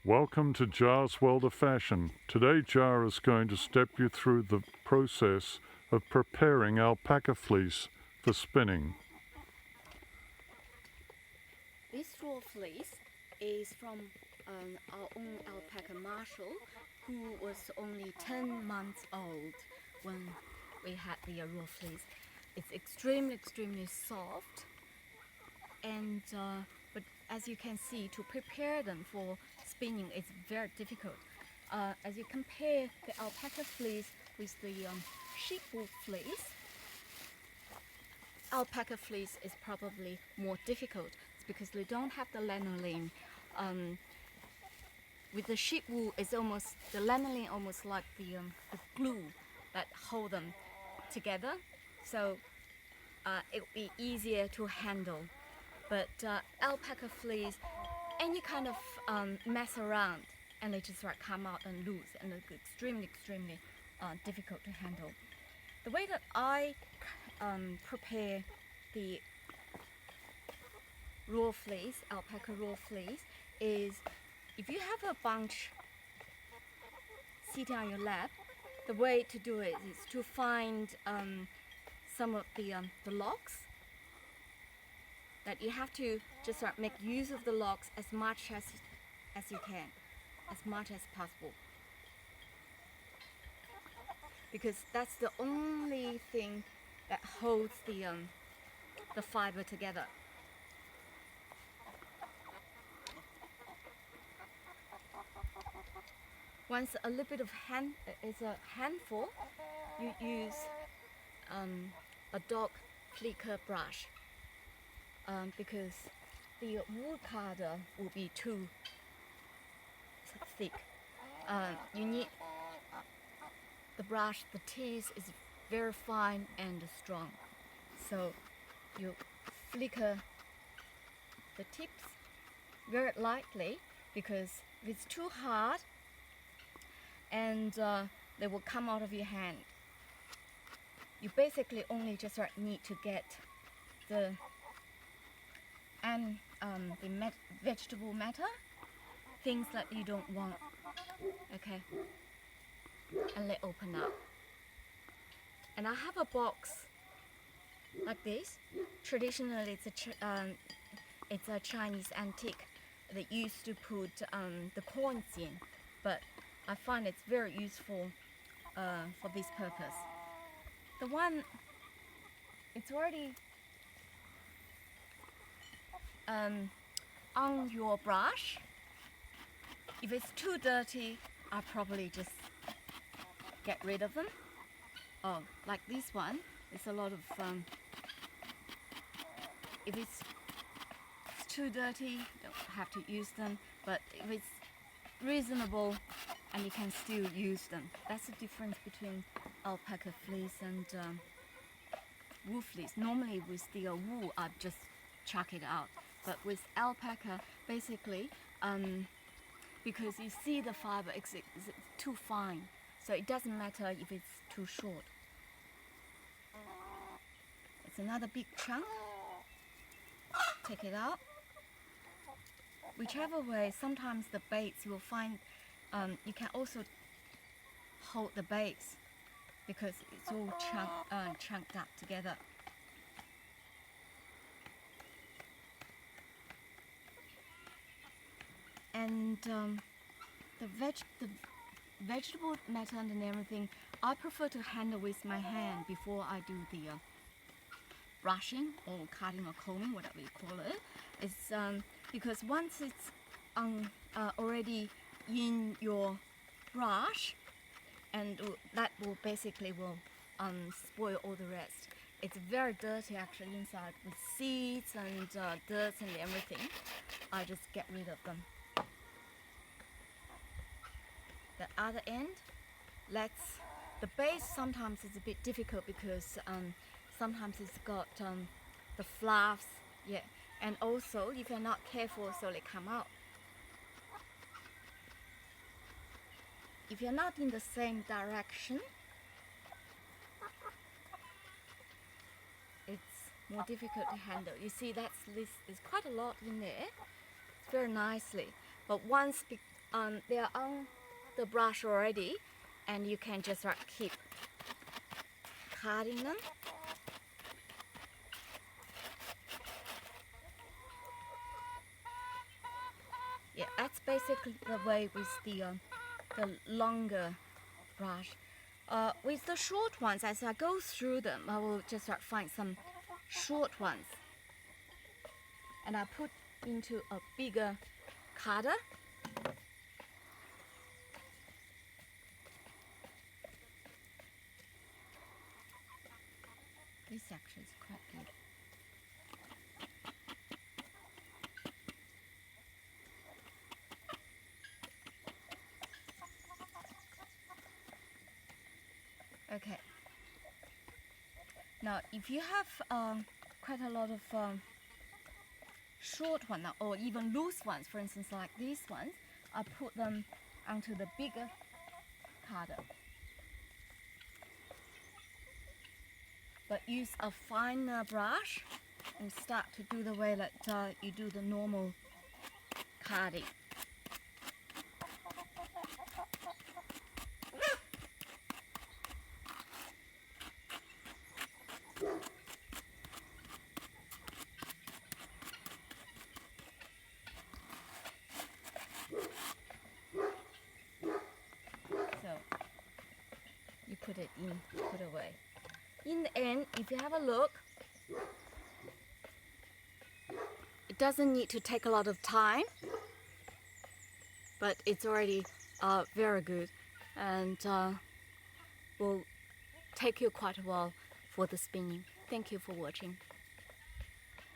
Welcome to Jar's World of Fashion. Today Jar is going to step you through the process of preparing alpaca fleece for spinning. This raw fleece is from our own alpaca Marshall, who was only 10 months old when we had the raw fleece. It's extremely soft, and but as you can see, to prepare them for spinning, it's very difficult. As you compare the alpaca fleece with the sheep wool fleece, alpaca fleece is probably more difficult. It's because they don't have the lanolin. With the sheep wool, it's almost the lanolin, almost like the glue that hold them together. So it will be easier to handle. But alpaca fleece, any kind of mess around, and they just come out and loose, and it's extremely difficult to handle. The way that I prepare the raw fleece, alpaca raw fleece, is if you have a bunch sitting on your lap, the way to do it is to find some of the locks. That you have to just make use of the locks as much as you can, as much as possible, because that's the only thing that holds the fiber together. Once a little bit of is a handful, you use a dog flicker brush. Because the wool carder will be too thick. You need the brush, the teeth is very fine and strong. So you flicker the tips very lightly, because if it's too hard, and they will come out of your hand. You basically only just need to get the vegetable matter, things that you don't want, okay, and let open up. And I have a box like this. Traditionally, it's a Chinese antique that used to put the coins in, but I find it's very useful for this purpose. The one, it's already on your brush. If it's too dirty, I'll probably just get rid of them. Oh, like this one, it's a lot of if it's too dirty, don't have to use them, but if it's reasonable and you can still use them. That's the difference between alpaca fleece and wool fleece. Normally with the wool, I just chuck it out. But with alpaca, basically, because you see the fiber, it's too fine, so it doesn't matter if it's too short. It's another big chunk. Take it out. Whichever way, sometimes the baits you will find, you can also hold the baits because it's all chunked up together. And the vegetable matter and everything, I prefer to handle with my hand before I do the brushing or cutting or combing, whatever you call it. It's because once it's already in your brush, and that will basically spoil all the rest. It's very dirty actually inside with seeds and dirt and everything. I just get rid of them. The other end, the base sometimes is a bit difficult because sometimes it's got the fluffs, yeah, and also if you're not careful, so they come out. If you're not in the same direction, it's more difficult to handle. You see, there's quite a lot in there. It's very nicely, but once they are on the brush already, and you can just keep cutting them. Yeah, that's basically the way with the longer brush. With the short ones, as I go through them, I will just find some short ones, and I put into a bigger cutter. This actually is quite good. Okay. Now, if you have quite a lot of short ones or even loose ones, for instance, like these ones, I put them onto the bigger cutter. But use a finer brush and start to do the way that you do the normal carding. So you put it in, put away. In the end, if you have a look, it doesn't need to take a lot of time, but it's already very good, and will take you quite a while for the spinning. Thank you for watching.